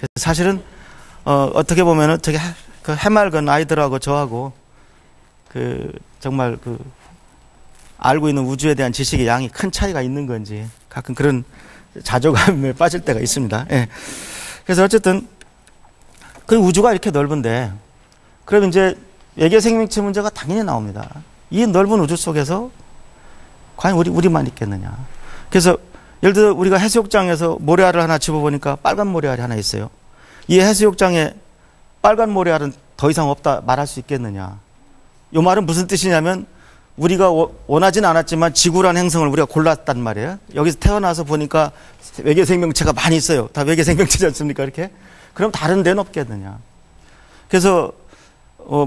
그래서 사실은 어떻게 보면은 되게 그 해맑은 아이들하고 저하고 정말 알고 있는 우주에 대한 지식의 양이 큰 차이가 있는 건지 가끔 그런 자조감에 빠질 때가 있습니다. 예. 그래서 어쨌든 그 우주가 이렇게 넓은데 그럼 이제 외계 생명체 문제가 당연히 나옵니다. 이 넓은 우주 속에서 과연 우리만 있겠느냐. 그래서 예를 들어 우리가 해수욕장에서 모래알을 하나 집어보니까 빨간 모래알이 하나 있어요. 이 해수욕장에 빨간 모래알은 더 이상 없다 말할 수 있겠느냐. 이 말은 무슨 뜻이냐면 우리가 원하진 않았지만 지구라는 행성을 우리가 골랐단 말이에요. 여기서 태어나서 보니까 외계 생명체가 많이 있어요. 다 외계 생명체지 않습니까? 이렇게. 그럼 다른 데는 없겠느냐. 그래서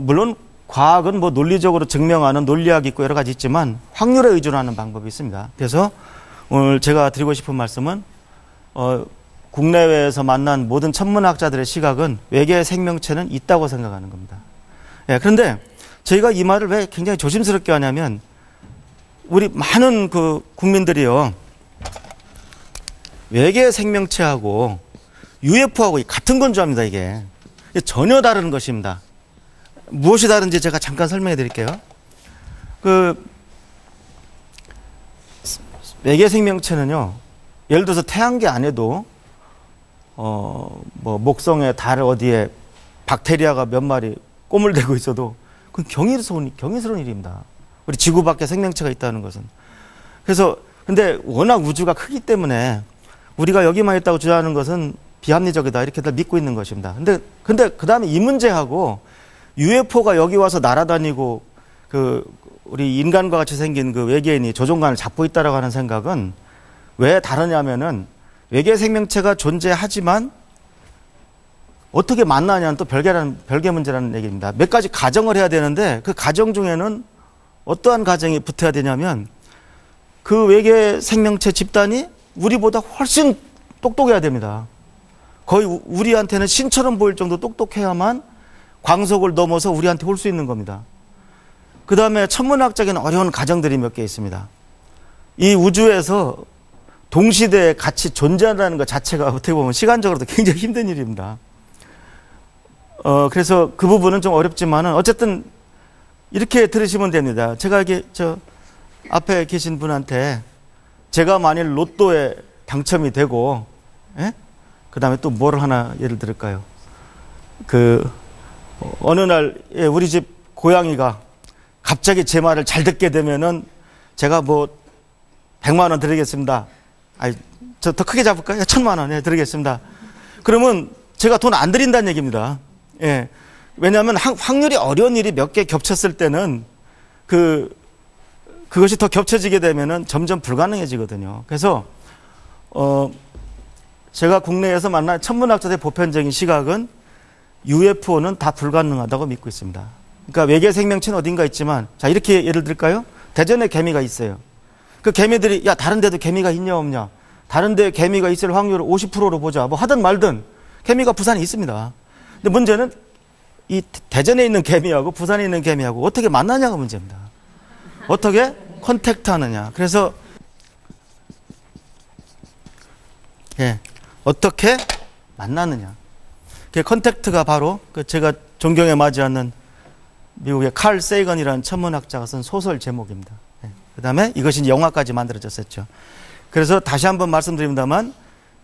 물론 과학은 뭐 논리적으로 증명하는 논리학이 있고 여러 가지 있지만 확률에 의존하는 방법이 있습니다. 그래서 오늘 제가 드리고 싶은 말씀은 국내외에서 만난 모든 천문학자들의 시각은 외계 생명체는 있다고 생각하는 겁니다. 예, 그런데 저희가 이 말을 왜 굉장히 조심스럽게 하냐면 우리 많은 국민들이요 외계 생명체하고 UFO하고 같은 건 줄 압니다. 이게 전혀 다른 것입니다. 무엇이 다른지 제가 잠깐 설명해 드릴게요. 외계 생명체는요 예를 들어서 태양계 안에도 뭐 목성에 달 어디에 박테리아가 몇 마리 꼬물대고 있어도 그건 경이스러운 일입니다. 우리 지구 밖에 생명체가 있다는 것은. 그래서 근데 워낙 우주가 크기 때문에 우리가 여기만 있다고 주장하는 것은 비합리적이다 이렇게 다 믿고 있는 것입니다. 근데 그다음에 이 문제하고 UFO가 여기 와서 날아다니고 우리 인간과 같이 생긴 외계인이 조종관을 잡고 있다라고 하는 생각은 왜 다르냐면은 외계 생명체가 존재하지만 어떻게 만나냐는 또 별개 문제라는 얘기입니다. 몇 가지 가정을 해야 되는데 그 가정 중에는 어떠한 가정이 붙어야 되냐면 그 외계 생명체 집단이 우리보다 훨씬 똑똑해야 됩니다. 거의 우리한테는 신처럼 보일 정도 똑똑해야만 광속을 넘어서 우리한테 올 수 있는 겁니다. 그 다음에 천문학적인 어려운 가정들이 몇 개 있습니다. 이 우주에서 동시대에 같이 존재한다는 것 자체가 어떻게 보면 시간적으로도 굉장히 힘든 일입니다. 그래서 그 부분은 좀 어렵지만은 어쨌든 이렇게 들으시면 됩니다. 제가 이게 앞에 계신 분한테 제가 만일 로또에 당첨이 되고, 예? 그 다음에 또 뭘 하나 예를 들을까요? 어느 날 우리 집 고양이가 갑자기 제 말을 잘 듣게 되면은 제가 100만 원 드리겠습니다. 저 더 크게 잡을까요? 1000만 원 드리겠습니다. 그러면 제가 돈 안 드린다는 얘기입니다. 예. 왜냐하면 확률이 어려운 일이 몇 개 겹쳤을 때는 그것이 더 겹쳐지게 되면은 점점 불가능해지거든요. 그래서 제가 국내에서 만난 천문학자들의 보편적인 시각은 UFO는 다 불가능하다고 믿고 있습니다. 그러니까 외계 생명체는 어딘가 있지만 자 이렇게 예를 들까요? 대전에 개미가 있어요. 그 개미들이 야 다른 데도 개미가 있냐 없냐 다른 데 개미가 있을 확률을 50%로 보자 뭐 하든 말든 개미가 부산에 있습니다. 근데 문제는 이 대전에 있는 개미하고 부산에 있는 개미하고 어떻게 만나냐가 문제입니다. 어떻게 컨택트 하느냐. 그래서 어떻게 만나느냐. 그 컨택트가 바로 제가 존경에 맞지 않는 미국의 칼 세이건이라는 천문학자가 쓴 소설 제목입니다. 그 다음에 이것이 영화까지 만들어졌었죠. 그래서 다시 한번 말씀드립니다만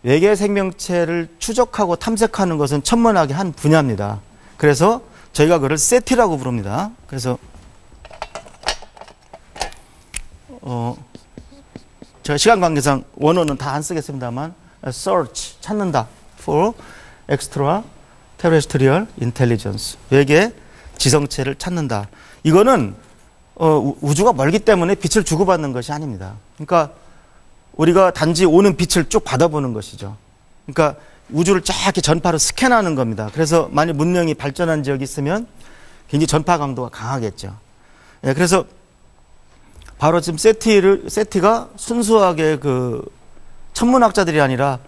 외계 생명체를 추적하고 탐색하는 것은 천문학의 한 분야입니다. 그래서 저희가 그걸 세티라고 부릅니다. 그래서 제가 시간 관계상 원어는 다 안 쓰겠습니다만 search 찾는다 for extraterrestrial intelligence 외계 지성체를 찾는다. 이거는 우주가 멀기 때문에 빛을 주고받는 것이 아닙니다. 그러니까 우리가 단지 오는 빛을 쭉 받아보는 것이죠. 그러니까 우주를 쫙 이렇게 전파로 스캔하는 겁니다. 그래서 만약 문명이 발전한 지역이 있으면 굉장히 전파 강도가 강하겠죠. 예, 그래서 바로 지금 세티가 순수하게 천문학자들이 아니라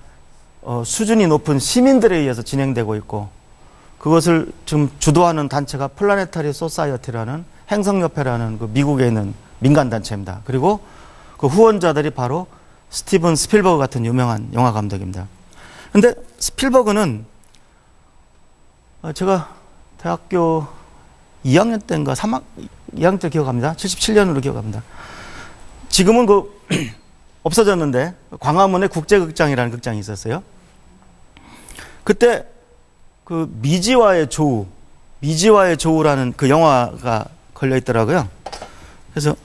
수준이 높은 시민들에 의해서 진행되고 있고 그것을 지금 주도하는 단체가 플라네타리 소사이어티라는 행성협회라는 미국에 있는 민간단체입니다. 그리고 그 후원자들이 바로 스티븐 스필버그 같은 유명한 영화 감독입니다. 근데 스필버그는 제가 대학교 2학년 때인가 2학년 때 기억합니다. 77년으로 기억합니다. 지금은 없어졌는데 광화문에 국제극장이라는 극장이 있었어요. 그때 그 미지와의 조우라는 그 영화가 걸려 있더라고요. 그래서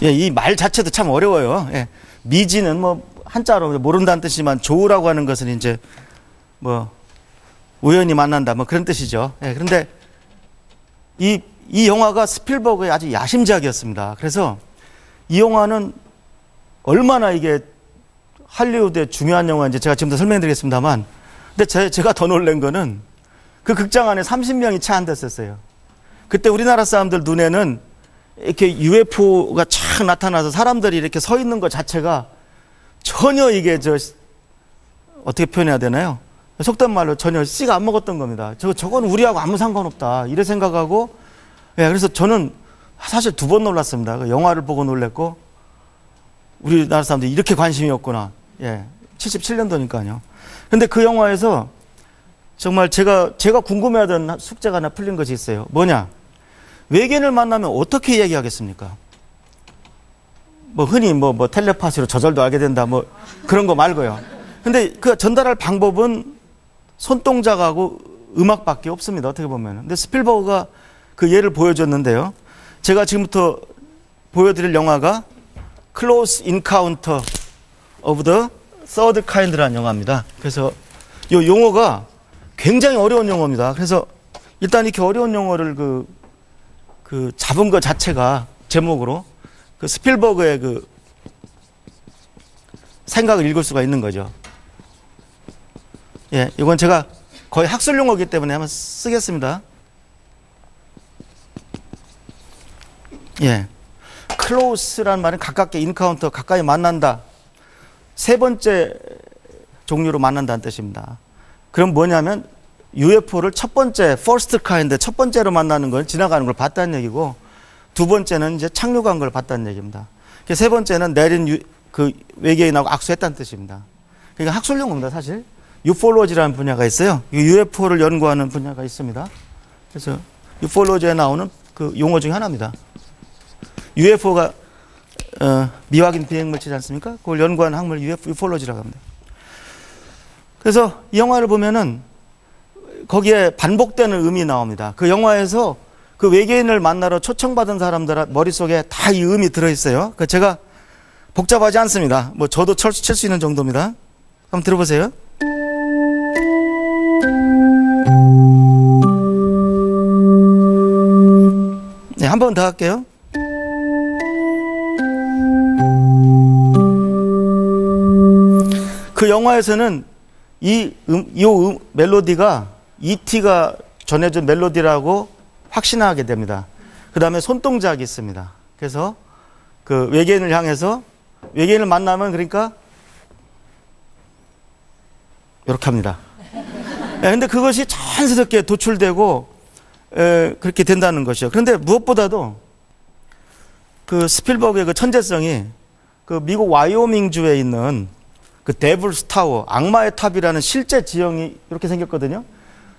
이 말 자체도 참 어려워요. 예. 미지는 뭐 한자로 모른다는 뜻이지만 조우라고 하는 것은 이제 뭐 우연히 만난다 뭐 그런 뜻이죠. 예. 그런데 이 영화가 스필버그의 아주 야심작이었습니다. 그래서 이 영화는 얼마나 이게 할리우드의 중요한 영화인지 제가 지금부터 설명해 드리겠습니다만, 근데 제가 더 놀란 거는 그 극장 안에 30명이 채 앉았었어요. 그때 우리나라 사람들 눈에는 이렇게 UFO가 촥 나타나서 사람들이 이렇게 서 있는 것 자체가 전혀 이게 어떻게 표현해야 되나요? 속된 말로 전혀 씨가 안 먹었던 겁니다. 저건 우리하고 아무 상관없다. 이래 생각하고, 예, 그래서 저는 사실 2번 놀랐습니다. 그 영화를 보고 놀랬고, 우리나라 사람들이 이렇게 관심이 없구나. 예, 77년도니까요. 근데 그 영화에서 정말 제가 궁금해하던 숙제가 하나 풀린 것이 있어요. 뭐냐? 외계인을 만나면 어떻게 이야기하겠습니까? 뭐 흔히 뭐 텔레파시로 저절도 알게 된다 뭐 그런 거 말고요. 근데 그 전달할 방법은 손동작하고 음악밖에 없습니다. 어떻게 보면. 근데 스필버그가 그 예를 보여줬는데요. 제가 지금부터 보여드릴 영화가 Close Encounter of the Third Kind라는 영화입니다. 그래서 이 용어가 굉장히 어려운 용어입니다. 그래서 일단 이렇게 어려운 용어를 그 잡은 것 자체가 제목으로 그 스필버그의 그 생각을 읽을 수가 있는 거죠. 예, 이건 제가 거의 학술 용어이기 때문에 한번 쓰겠습니다. 예, close란 말은 가깝게, encounter 가까이 만난다. 3번째 종류로 만난다는 뜻입니다. 그럼 뭐냐면 UFO를 첫 번째, first kind, 첫 번째로 만나는 걸 지나가는 걸 봤다는 얘기고, 2번째는 이제 착륙한 걸 봤다는 얘기입니다. 3번째는 내린 그 외계인하고 악수했다는 뜻입니다. 그러니까 학술 용어입니다, 사실. 유폴로지라는 분야가 있어요. UFO를 연구하는 분야가 있습니다. 그래서 유폴로지에 나오는 그 용어 중에 하나입니다. UFO가 미확인 비행물체지 않습니까? 그걸 연구하는 학물 유폴로지라고 합니다. 그래서 이 영화를 보면은 거기에 반복되는 음이 나옵니다. 그 영화에서 그 외계인을 만나러 초청받은 사람들 머릿속에 다 이 음이 들어있어요. 그 제가 복잡하지 않습니다. 뭐 저도 칠 수 있는 정도입니다. 한번 들어보세요. 네, 한 번 더 할게요. 그 영화에서는 이 멜로디가 E.T.가 전해준 멜로디라고 확신하게 됩니다. 그 다음에 손동작이 있습니다. 그래서 그 외계인을 향해서 외계인을 만나면 그러니까 이렇게 합니다. 근데 그것이 자연스럽게 도출되고 그렇게 된다는 것이요. 그런데 무엇보다도 그 스필버그의 그 천재성이 그 미국 와이오밍주에 있는 그 데블스 타워, 악마의 탑이라는 실제 지형이 이렇게 생겼거든요.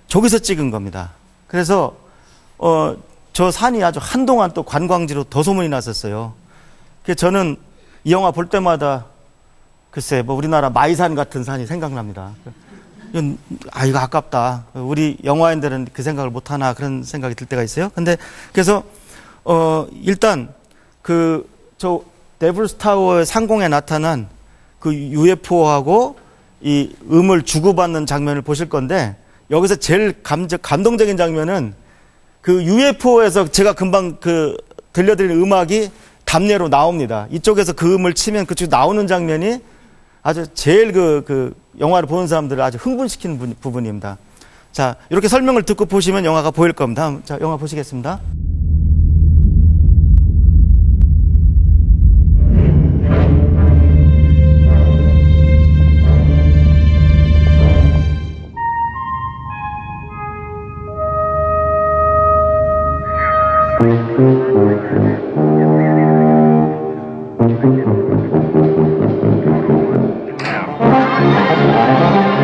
저기서 찍은 겁니다. 그래서 저 산이 아주 한동안 또 관광지로 더 소문이 났었어요. 그래서 저는 이 영화 볼 때마다 글쎄 뭐 우리나라 마이산 같은 산이 생각납니다. 이거 아깝다. 우리 영화인들은 그 생각을 못 하나 그런 생각이 들 때가 있어요. 근데 그래서 일단 저 데블스 타워의 상공에 나타난 그 UFO하고 이 음을 주고받는 장면을 보실 건데, 여기서 제일 감동적인 장면은 그 UFO에서 제가 금방 들려드린 음악이 담례로 나옵니다. 이쪽에서 그 음을 치면 그쪽 나오는 장면이 아주 제일 영화를 보는 사람들을 아주 흥분시키는 부분입니다. 자, 이렇게 설명을 듣고 보시면 영화가 보일 겁니다. 자, 영화 보시겠습니다. 네.